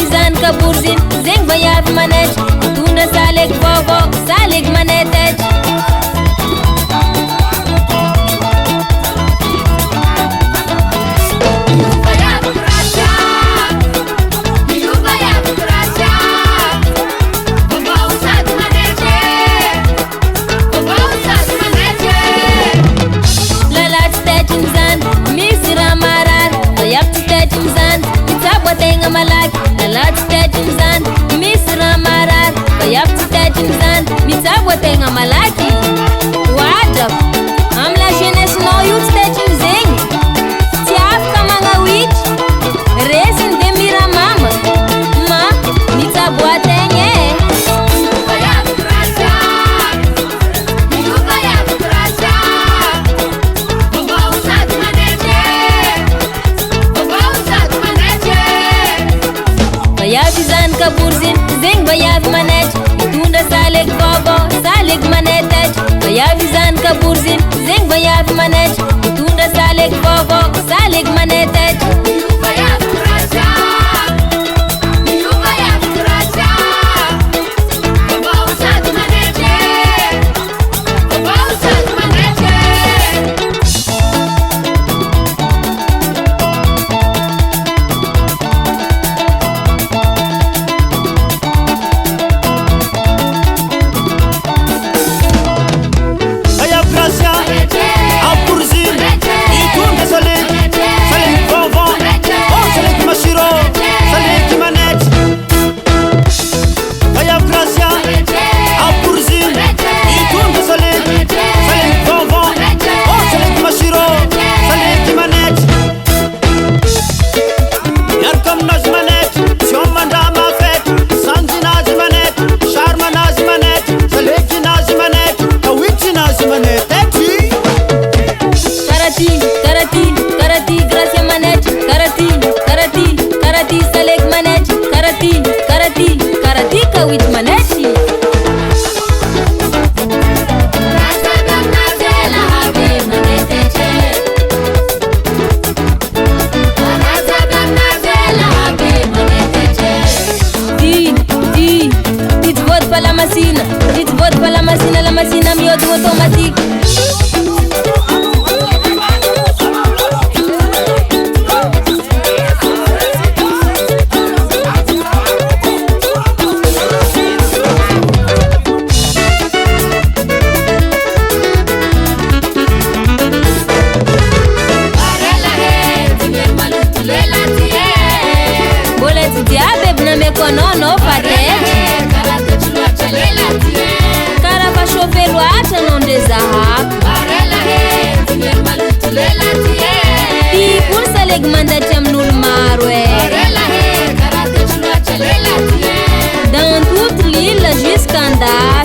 izany kabory ziny zegny vaiavy manetry mitondra salegy vaovao salegy manetetry tegna malaky lalaty tetiny zany misy raha marary fa iaby tsy tetiny zany mitsabo tegna malaky oadrako amy la jeunesse-nao io tsy tetiny zegny tsy afaka magnawitry resiny de miramama ma mitsabo ategna vaiavy zany kabory ziny zegny vaiavy manetry mitondra salegy vaovao salegy manetetry vaiavy zany kabory ziny zegny vaiavy manetry mitondra salegy vaovao salegy manetetry Lamasina mihodigny automatique mbola tsy diaby aby nameko anao no fatetry karaha chauffe loatra anao ndre zahako ty kory salegy mandatry amin'olo maro dans toute l'île jusqu'en Dar